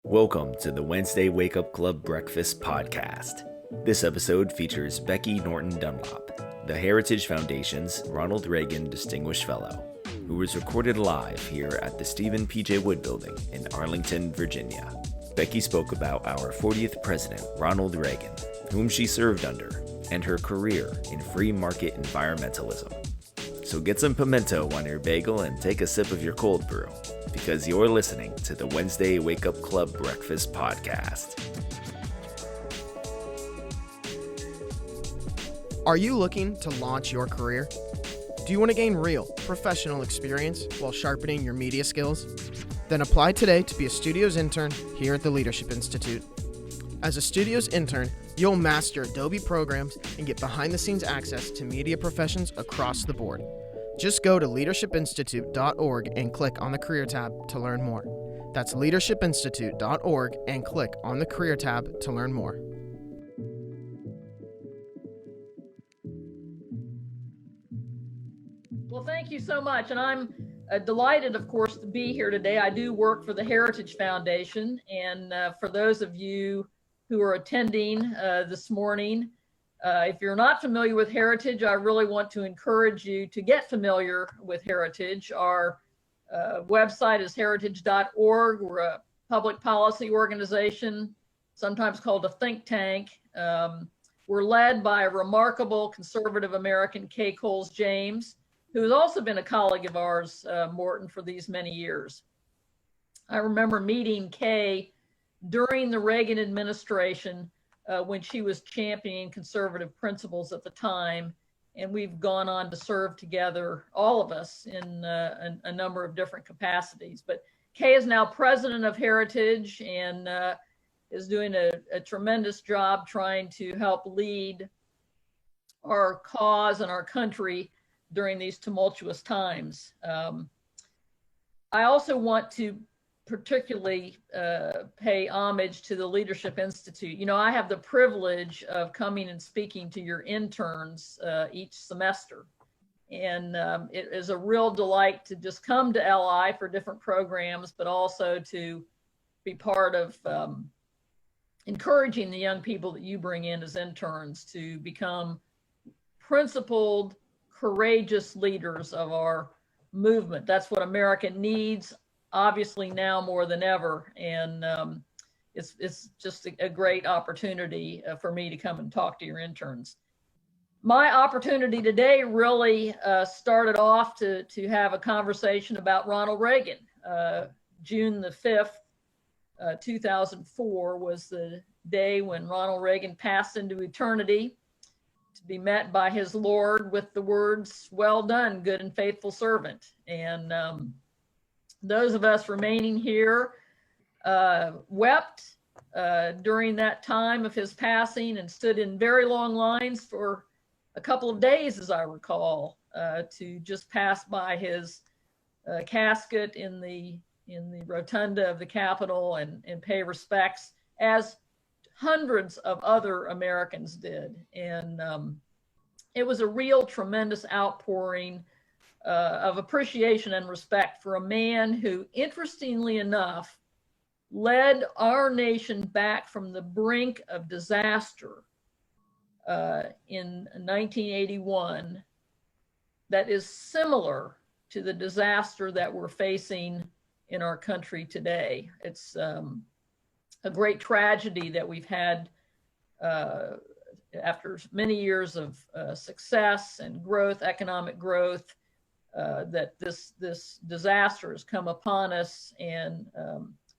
Welcome to the Wednesday Wake Up Club Breakfast Podcast. This episode features Becky Norton Dunlop, the Heritage Foundation's Ronald Reagan Distinguished Fellow, who was recorded live here at the Stephen P.J. Wood Building in Arlington, Virginia. Becky spoke about our 40th President, Ronald Reagan, whom she served under, and her career in free market environmentalism. So get some pimento on your bagel and take a sip of your cold brew, because you're listening to the Wednesday Wake Up Club Breakfast Podcast. Are you looking to launch your career? Do you want to gain real, professional experience while sharpening your media skills? Then apply today to be a Studios intern here at the Leadership Institute. As a Studios intern, you'll master Adobe programs and get behind-the-scenes access to media professions across the board. Just go to leadershipinstitute.org and click on the Career tab to learn more. That's leadershipinstitute.org and click on the Career tab to learn more. Well, thank you so much. And I'm delighted, of course, to be here today. I do work for the Heritage Foundation. And for those of you who are attending this morning, if you're not familiar with Heritage, I really want to encourage you to get familiar with Heritage. Our website is heritage.org. We're a public policy organization, sometimes called a think tank. We're led by a remarkable conservative American, Kay Coles James, who has also been a colleague of ours, Morton, for these many years. I remember meeting Kay during the Reagan administration when she was championing conservative principles at the time, and we've gone on to serve together, all of us, in a number of different capacities. But Kay is now president of Heritage and is doing a tremendous job trying to help lead our cause and our country during these tumultuous times. I also want to particularly pay homage to the Leadership Institute. You know, I have the privilege of coming and speaking to your interns each semester. And it is a real delight to just come to LI for different programs, but also to be part of encouraging the young people that you bring in as interns to become principled, courageous leaders of our movement. That's what America needs, obviously now more than ever. And it's just a great opportunity for me to come and talk to your interns. My opportunity today really started off to have a conversation about Ronald Reagan. June the 5th, 2004 was the day when Ronald Reagan passed into eternity, to be met by his Lord with the words, "Well done, good and faithful servant." And those of us remaining here wept during that time of his passing and stood in very long lines for a couple of days, as I recall, to just pass by his casket in the rotunda of the Capitol and pay respects, as hundreds of other Americans did. And it was a real tremendous outpouring of appreciation and respect for a man who, interestingly enough, led our nation back from the brink of disaster in 1981 that is similar to the disaster that we're facing in our country today. It's a great tragedy that we've had after many years of success and growth, economic growth, that this disaster has come upon us. And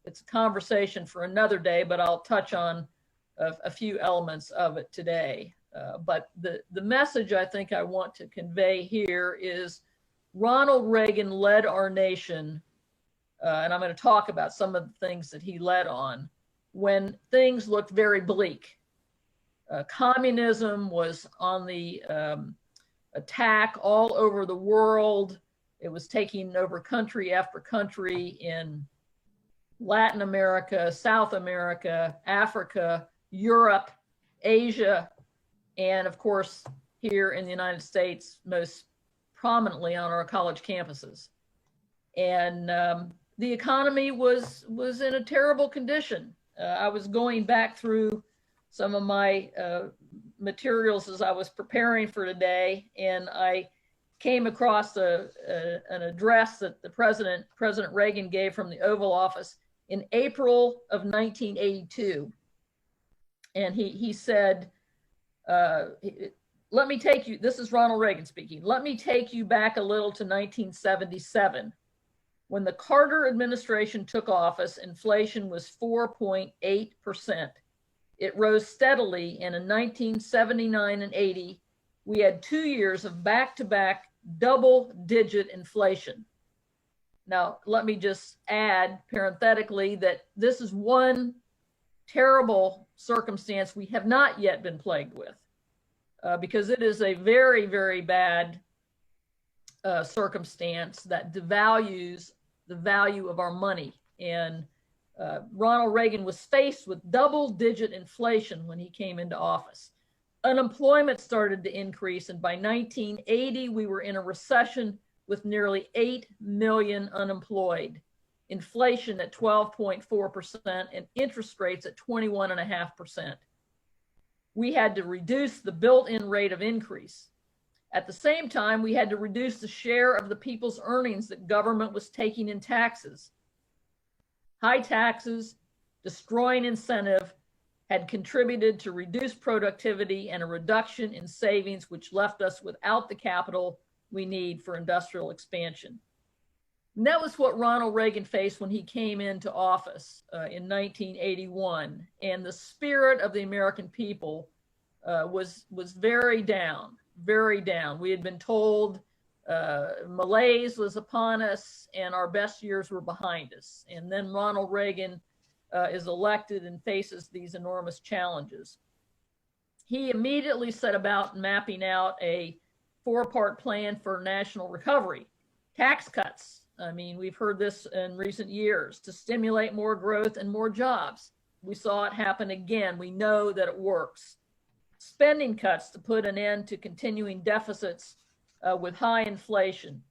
it's a conversation for another day, but I'll touch on a few elements of it today. But the message I think I want to convey here is Ronald Reagan led our nation, and I'm going to talk about some of the things that he led on, when things looked very bleak. Communism was on the attack all over the world. It was taking over country after country in Latin America, South America, Africa, Europe, Asia, and of course, here in the United States, most prominently on our college campuses. And the economy was in a terrible condition. I was going back through some of my materials as I was preparing for today, and I came across an address that President Reagan gave from the Oval Office in April of 1982. And he said, let me take you, this is Ronald Reagan speaking, let me take you back a little to 1977. When the Carter administration took office, inflation was 4.8%. It rose steadily, and in 1979 and 80, we had 2 years of back-to-back double-digit inflation. Now, let me just add parenthetically that this is one terrible circumstance we have not yet been plagued with, because it is a very, very bad circumstance that devalues the value of our money. And Ronald Reagan was faced with double-digit inflation when he came into office. Unemployment started to increase, and by 1980, we were in a recession with nearly 8 million unemployed, inflation at 12.4%, and interest rates at 21.5%. We had to reduce the built-in rate of increase. At the same time, we had to reduce the share of the people's earnings that government was taking in taxes. High taxes, destroying incentive, had contributed to reduced productivity and a reduction in savings, which left us without the capital we need for industrial expansion. And that was what Ronald Reagan faced when he came into office in 1981. And the spirit of the American people was very down, very down. We had been told malaise was upon us and our best years were behind us. And then Ronald Reagan is elected and faces these enormous challenges. He immediately set about mapping out a 4-part plan for national recovery. Tax cuts. I mean, we've heard this in recent years, to stimulate more growth and more jobs. We saw it happen again. We know that it works. Spending cuts to put an end to continuing deficits with high inflation.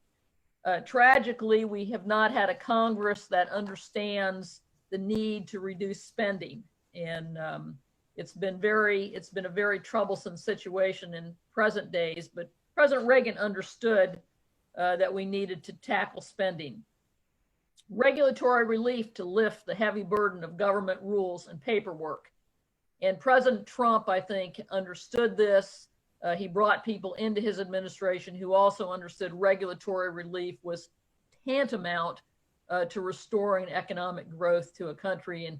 Tragically, we have not had a Congress that understands the need to reduce spending. And it's been a very troublesome situation in present days, but President Reagan understood that we needed to tackle spending. Regulatory relief to lift the heavy burden of government rules and paperwork. And President Trump, I think, understood this. He brought people into his administration who also understood regulatory relief was tantamount to restoring economic growth to a country. And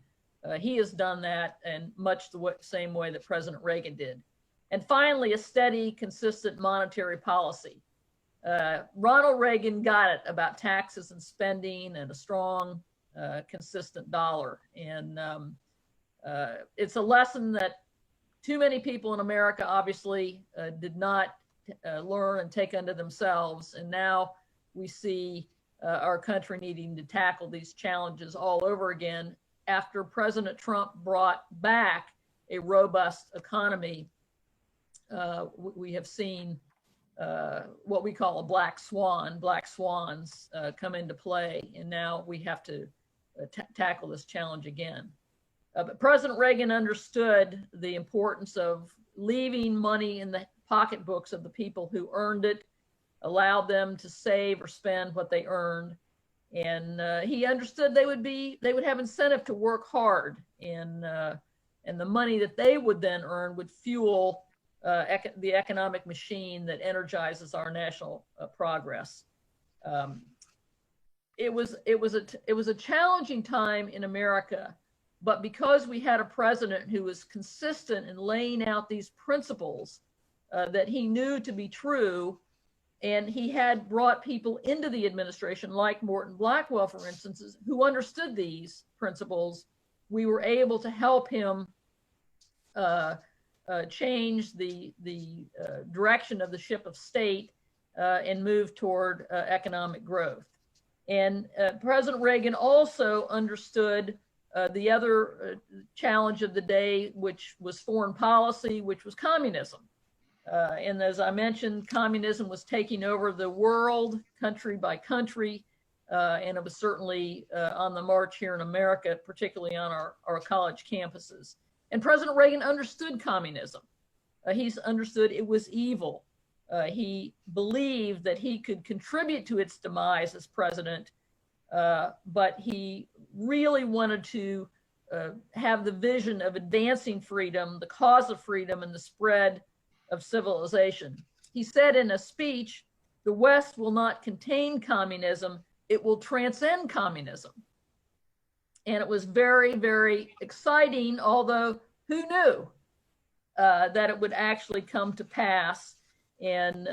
he has done that in much the same way that President Reagan did. And finally, a steady, consistent monetary policy. Ronald Reagan got it about taxes and spending and a strong, consistent dollar. And it's a lesson that too many people in America obviously did not learn and take unto themselves. And now we see our country needing to tackle these challenges all over again after President Trump brought back a robust economy. We have seen what we call a black swans come into play, and now we have to tackle this challenge again. But President Reagan understood the importance of leaving money in the pocketbooks of the people who earned it, allowed them to save or spend what they earned. And he understood they would have incentive to work hard, and the money that they would then earn would fuel the economic machine that energizes our national progress. It was a challenging time in America, but because we had a president who was consistent in laying out these principles that he knew to be true, and he had brought people into the administration like Morton Blackwell, for instance, who understood these principles, we were able to help him change the direction of the ship of state and move toward economic growth. And President Reagan also understood the other challenge of the day, which was foreign policy, which was communism. And as I mentioned, communism was taking over the world, country by country. and it was certainly on the march here in America, particularly on our college campuses. And President Reagan understood communism. He's understood it was evil. He believed that he could contribute to its demise as president, but he really wanted to have the vision of advancing freedom, the cause of freedom, and the spread of civilization. He said in a speech, "The West will not contain communism, it will transcend communism." And it was very, very exciting, although who knew that it would actually come to pass. And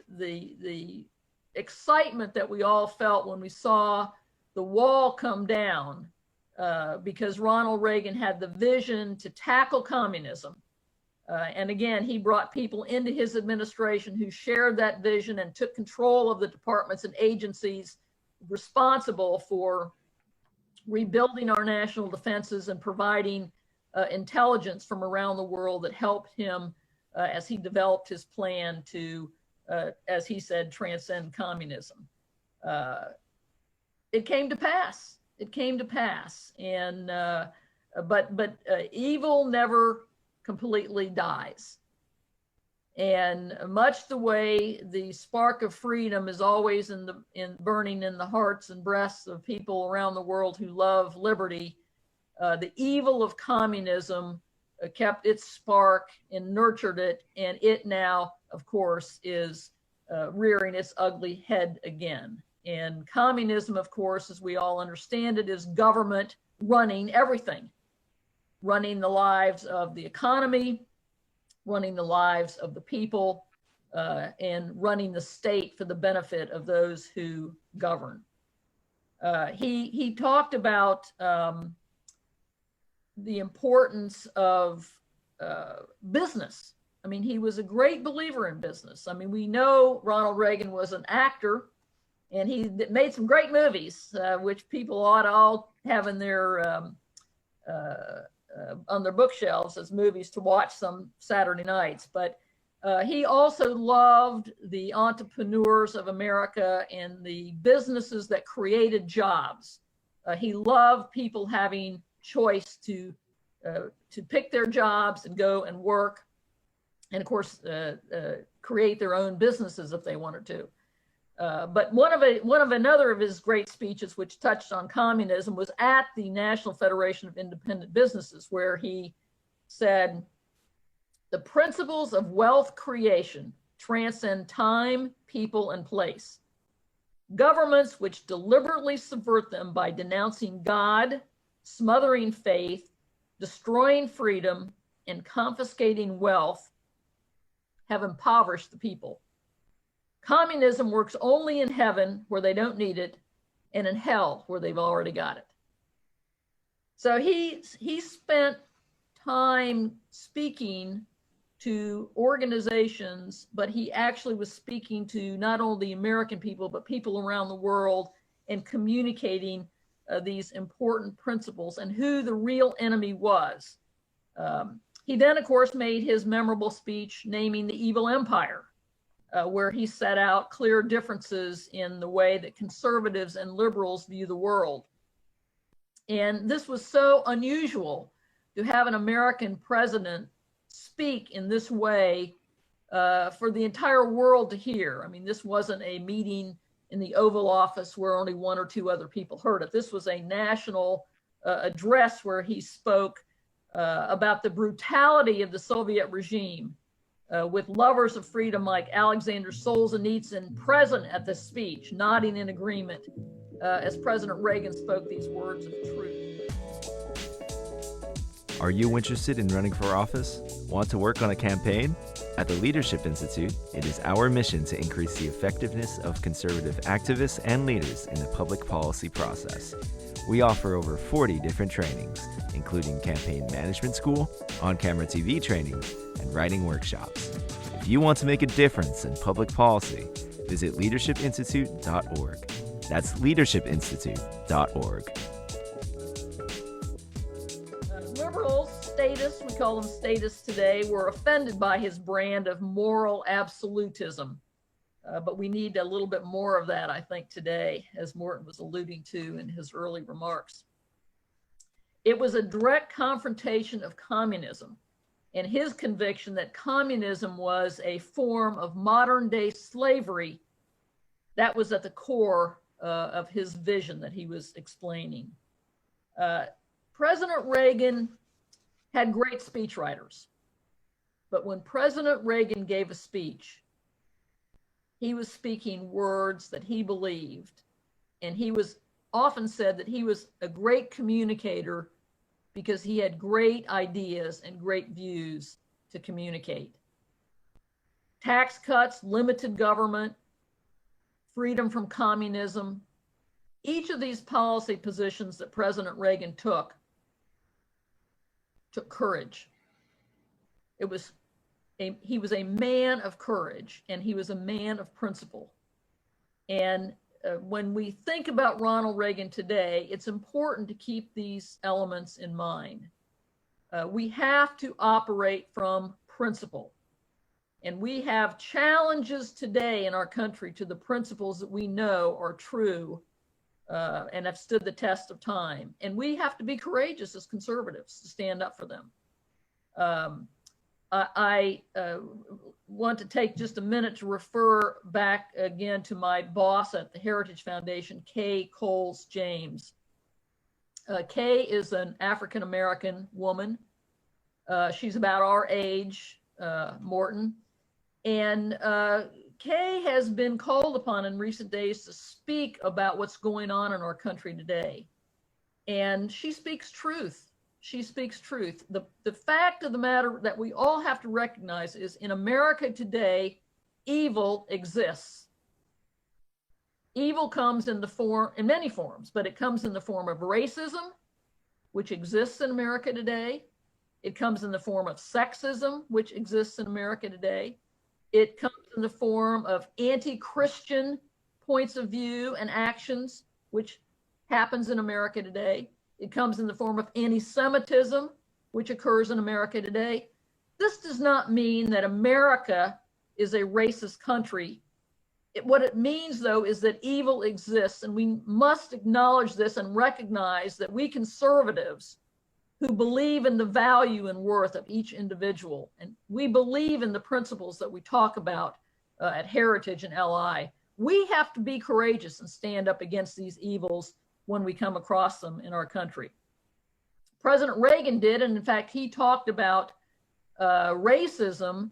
the excitement that we all felt when we saw the wall come down, because Ronald Reagan had the vision to tackle communism. And again, he brought people into his administration who shared that vision and took control of the departments and agencies responsible for rebuilding our national defenses and providing intelligence from around the world that helped him as he developed his plan to, as he said, transcend communism. It came to pass. It came to pass. And but evil never completely dies. And much the way the spark of freedom is always burning in the hearts and breasts of people around the world who love liberty, the evil of communism kept its spark and nurtured it, and it now, of course, is rearing its ugly head again. And communism, of course, as we all understand it, is government running everything, running the lives of the economy, running the lives of the people, and running the state for the benefit of those who govern. He talked about the importance of business. I mean, he was a great believer in business. I mean, we know Ronald Reagan was an actor, and he made some great movies, which people ought to all have in their on their bookshelves as movies to watch some Saturday nights. But he also loved the entrepreneurs of America and the businesses that created jobs. He loved people having choice to pick their jobs and go and work, and of course create their own businesses if they wanted to. But another of his great speeches, which touched on communism, was at the National Federation of Independent Businesses, where he said, "The principles of wealth creation transcend time, people, and place. Governments which deliberately subvert them by denouncing God, smothering faith, destroying freedom, and confiscating wealth have impoverished the people. Communism works only in heaven where they don't need it, and in hell where they've already got it." So he spent time speaking to organizations, but he actually was speaking to not only the American people, but people around the world, and communicating these important principles and who the real enemy was. He then, of course, made his memorable speech naming the evil empire, where he set out clear differences in the way that conservatives and liberals view the world. And this was so unusual to have an American president speak in this way for the entire world to hear. I mean, this wasn't a meeting in the Oval Office where only one or two other people heard it. This was a national address where he spoke about the brutality of the Soviet regime, with lovers of freedom like Alexander Solzhenitsyn present at the speech, nodding in agreement as President Reagan spoke these words of truth. Are you interested in running for office? Want to work on a campaign? At the Leadership Institute, it is our mission to increase the effectiveness of conservative activists and leaders in the public policy process. We offer over 40 different trainings, including campaign management school, on-camera TV trainings, and writing workshops. If you want to make a difference in public policy, visit leadershipinstitute.org. That's leadershipinstitute.org. Liberals, statists, we call them statists today, were offended by his brand of moral absolutism. But we need a little bit more of that, I think, today, as Morton was alluding to in his early remarks. It was a direct confrontation of communism and his conviction that communism was a form of modern day slavery. That was at the core of his vision that he was explaining. President Reagan had great speechwriters, but when President Reagan gave a speech, he was speaking words that he believed, and he was often said that he was a great communicator because he had great ideas and great views to communicate. Tax cuts, limited government, freedom from communism. Each of these policy positions that President Reagan took courage. He was a man of courage, and he was a man of principle. And when we think about Ronald Reagan today, it's important to keep these elements in mind. We have to operate from principle. And we have challenges today in our country to the principles that we know are true and have stood the test of time. And we have to be courageous as conservatives to stand up for them. I want to take just a minute to refer back again to my boss at the Heritage Foundation, Kay Coles James. Kay is an African-American woman. She's about our age, Morton. And Kay has been called upon in recent days to speak about what's going on in our country today. And she speaks truth. She speaks truth. The fact of the matter that we all have to recognize is in America today, evil exists. Evil comes in many forms, but it comes in the form of racism, which exists in America today. It comes in the form of sexism, which exists in America today. It comes in the form of anti-Christian points of view and actions, which happens in America today. It comes in the form of anti-Semitism, which occurs in America today. This does not mean that America is a racist country. What it means, though, is that evil exists, and we must acknowledge this and recognize that we conservatives who believe in the value and worth of each individual, and we believe in the principles that we talk about at Heritage and LI, we have to be courageous and stand up against these evils when we come across them in our country. President Reagan did, and in fact, he talked about racism.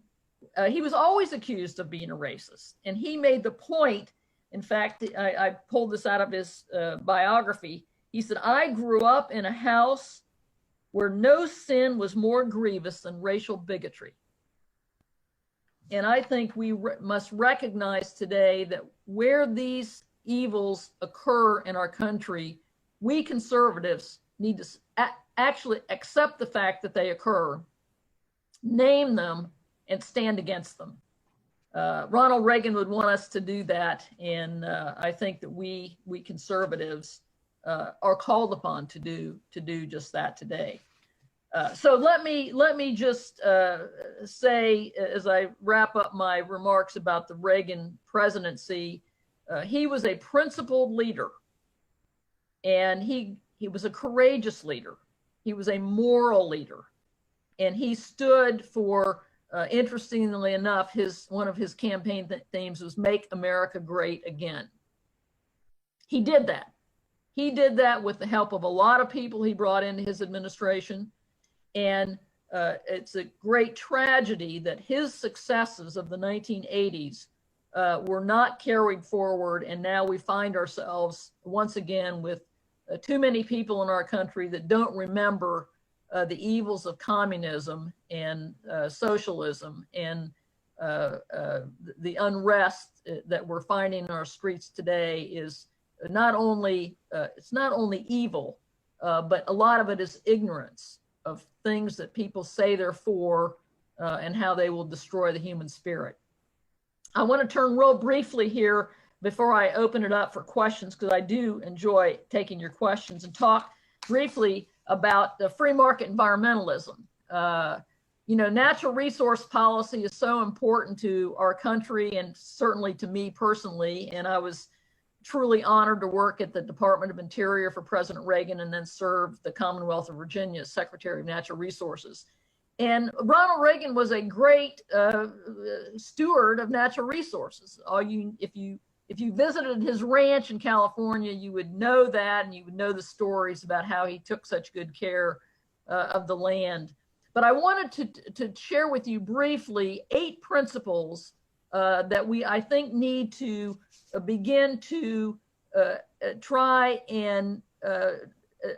He was always accused of being a racist, and he made the point, in fact, I pulled this out of his biography. He said, "I grew up in a house where no sin was more grievous than racial bigotry." And I think we must recognize today that where these evils occur in our country, we conservatives need to actually accept the fact that they occur, name them, and stand against them. Ronald Reagan would want us to do that, and I think that we conservatives are called upon to do just that today. So let me just say, as I wrap up my remarks about the Reagan presidency, he was a principled leader, and he was a courageous leader. He was a moral leader, and he stood for, interestingly enough, one of his campaign themes was "Make America Great Again." He did that. He did that with the help of a lot of people he brought into his administration, and it's a great tragedy that his successes of the 1980s were not carried forward, and now we find ourselves once again with too many people in our country that don't remember the evils of communism and socialism and the unrest that we're finding in our streets today is not only evil, but a lot of it is ignorance of things that people say they're for and how they will destroy the human spirit. I want to turn real briefly here before I open it up for questions, because I do enjoy taking your questions, and talk briefly about the free market environmentalism. Natural resource policy is so important to our country and certainly to me personally. And I was truly honored to work at the Department of Interior for President Reagan and then serve the Commonwealth of Virginia as Secretary of Natural Resources. And Ronald Reagan was a great steward of natural resources. If you visited his ranch in California, you would know that, and you would know the stories about how he took such good care of the land. But I wanted to share with you briefly 8 principles that I think need to begin to try and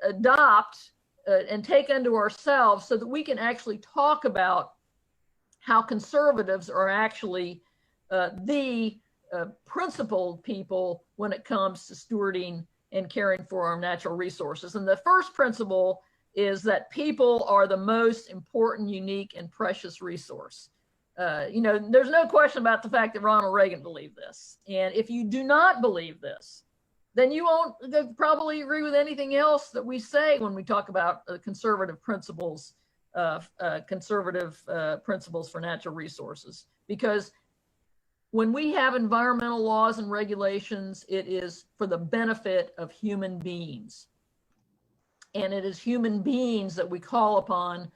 adopt and take unto ourselves so that we can actually talk about how conservatives are actually the principled people when it comes to stewarding and caring for our natural resources. And the first principle is that people are the most important, unique, and precious resource. There's no question about the fact that Ronald Reagan believed this. And if you do not believe this, then you won't probably agree with anything else that we say when we talk about conservative principles for natural resources. Because when we have environmental laws and regulations, it is for the benefit of human beings. And it is human beings that we call upon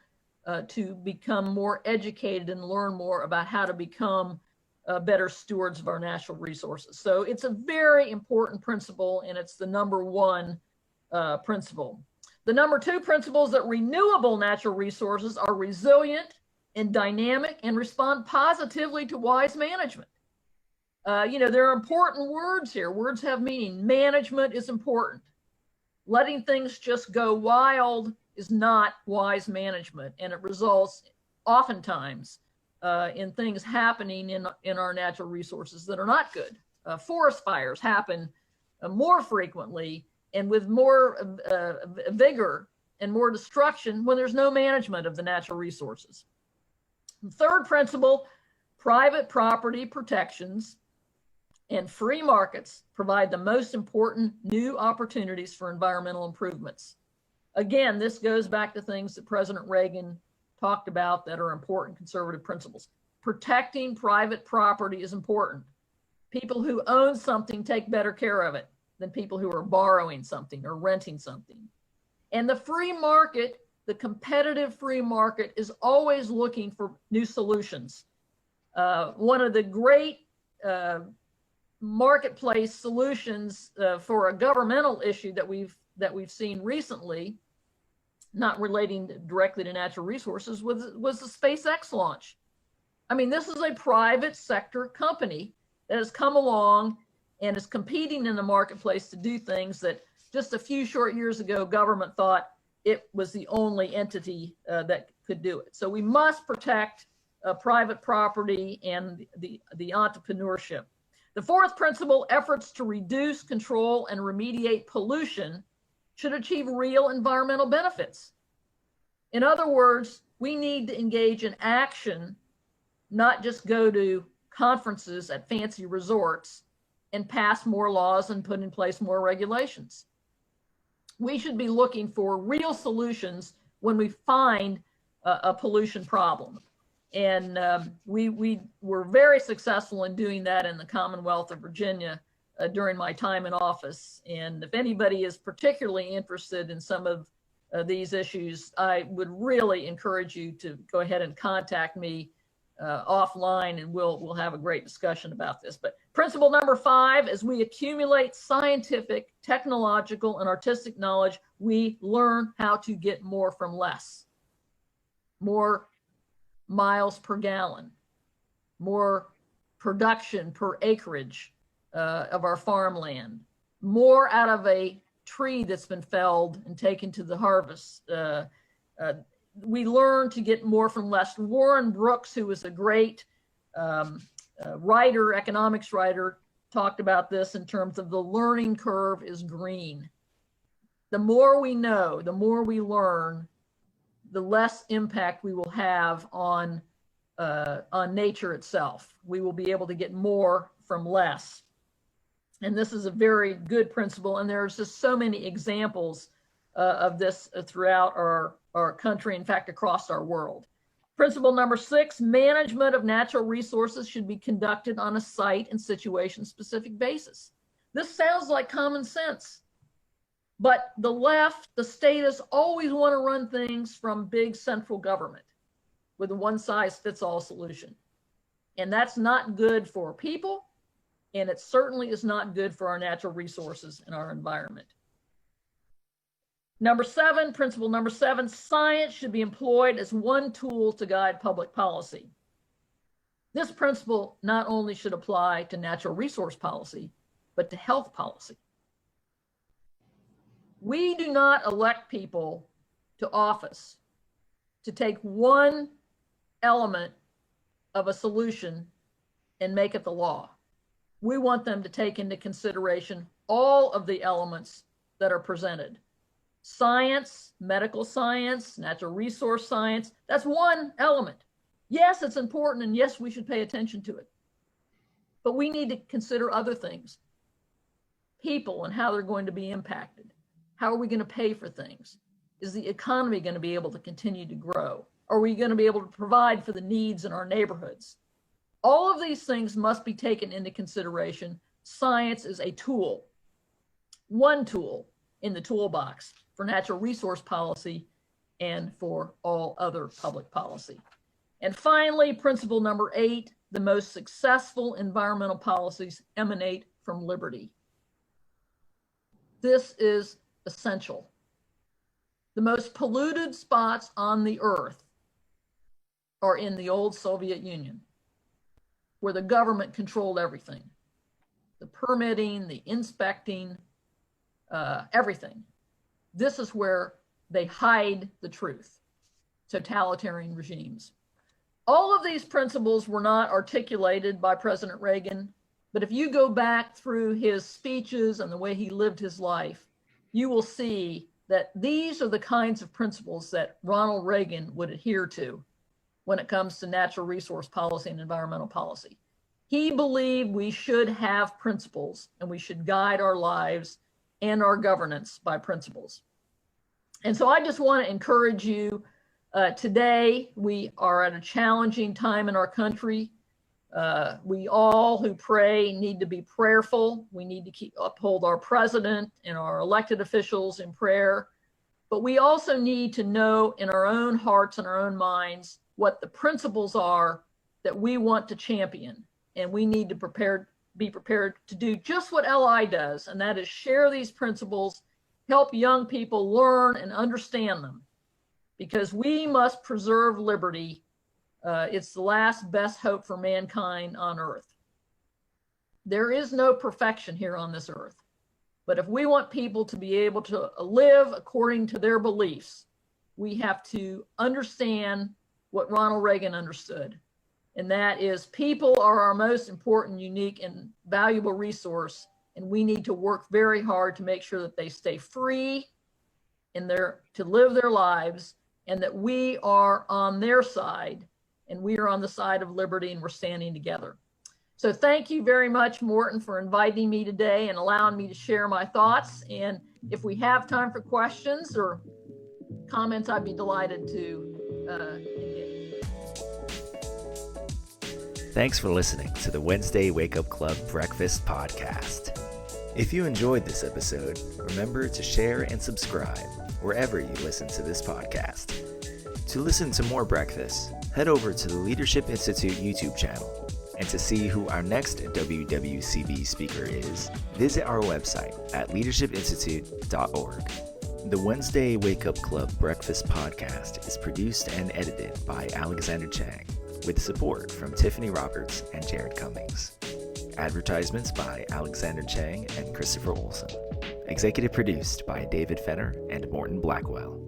to become more educated and learn more about how to become better stewards of our natural resources. So it's a very important principle, and it's the number 1 principle. The number 2 principle is that renewable natural resources are resilient and dynamic and respond positively to wise management. There are important words here. Words have meaning. Management is important. Letting things just go wild is not wise management, and it results oftentimes in things happening in our natural resources that are not good. Forest fires happen more frequently and with more vigor and more destruction when there's no management of the natural resources. The third principle, private property protections and free markets provide the most important new opportunities for environmental improvements. Again, this goes back to things that President Reagan talked about that are important conservative principles. Protecting private property is important. People who own something take better care of it than people who are borrowing something or renting something. And the free market, the competitive free market, is always looking for new solutions. One of the great marketplace solutions for a governmental issue that we've seen recently, not relating directly to natural resources, was the SpaceX launch. I mean, this is a private sector company that has come along and is competing in the marketplace to do things that just a few short years ago, government thought it was the only entity that could do it. So we must protect private property and the entrepreneurship. The fourth principle, efforts to reduce, control, and remediate pollution should achieve real environmental benefits. In other words, we need to engage in action, not just go to conferences at fancy resorts and pass more laws and put in place more regulations. We should be looking for real solutions when we find a pollution problem. And we were very successful in doing that in the Commonwealth of Virginia during my time in office. And if anybody is particularly interested in some of these issues, I would really encourage you to go ahead and contact me offline, and we'll have a great discussion about this. But principle number 5, as we accumulate scientific, technological, and artistic knowledge, we learn how to get more from less. More miles per gallon, more production per acreage of our farmland, more out of a tree that's been felled and taken to the harvest. We learn to get more from less. Warren Brooks, who was a great writer, economics writer, talked about this in terms of the learning curve is green. The more we know, the more we learn, the less impact we will have on nature itself. We will be able to get more from less. And this is a very good principle. And there's just so many examples of this throughout our country, in fact, across our world. Principle number 6, management of natural resources should be conducted on a site and situation-specific basis. This sounds like common sense, but the left, the statists, always want to run things from big central government with a one-size-fits-all solution. And that's not good for people, and it certainly is not good for our natural resources and our environment. Principle number 7, science should be employed as one tool to guide public policy. This principle not only should apply to natural resource policy, but to health policy. We do not elect people to office to take one element of a solution and make it the law. We want them to take into consideration all of the elements that are presented. Science, medical science, natural resource science, that's one element. Yes, it's important, and yes, we should pay attention to it. But we need to consider other things. People and how they're going to be impacted. How are we going to pay for things? Is the economy going to be able to continue to grow? Are we going to be able to provide for the needs in our neighborhoods? All of these things must be taken into consideration. Science is a tool, one tool in the toolbox for natural resource policy and for all other public policy. And finally, principle number 8, the most successful environmental policies emanate from liberty. This is essential. The most polluted spots on the earth are in the old Soviet Union, where the government controlled everything. The permitting, the inspecting, everything. This is where they hide the truth, totalitarian regimes. All of these principles were not articulated by President Reagan, but if you go back through his speeches and the way he lived his life, you will see that these are the kinds of principles that Ronald Reagan would adhere to when it comes to natural resource policy and environmental policy. He believed we should have principles and we should guide our lives and our governance by principles. And so I just want to encourage you, today we are at a challenging time in our country. We all who pray need to be prayerful. We need to uphold our president and our elected officials in prayer. But we also need to know in our own hearts and our own minds what the principles are that we want to champion. And we need to be prepared to do just what LI does, and that is share these principles, help young people learn and understand them, because we must preserve liberty. It's the last best hope for mankind on earth. There is no perfection here on this earth, but if we want people to be able to live according to their beliefs, we have to understand what Ronald Reagan understood, and that is people are our most important, unique, and valuable resource, and we need to work very hard to make sure that they stay free to live their lives, and that we are on their side, and we are on the side of liberty, and we're standing together. So thank you very much, Morton, for inviting me today and allowing me to share my thoughts. And if we have time for questions or comments, I'd be delighted to engage. Thanks for listening to the Wednesday Wake Up Club Breakfast Podcast. If you enjoyed this episode, remember to share and subscribe wherever you listen to this podcast. To listen to more breakfasts, head over to the Leadership Institute YouTube channel. And to see who our next WWCB speaker is, visit our website at leadershipinstitute.org. The Wednesday Wake Up Club Breakfast Podcast is produced and edited by Alexander Chang, with support from Tiffany Roberts and Jared Cummings. Advertisements by Alexander Chang and Christopher Olson. Executive produced by David Fenner and Morton Blackwell.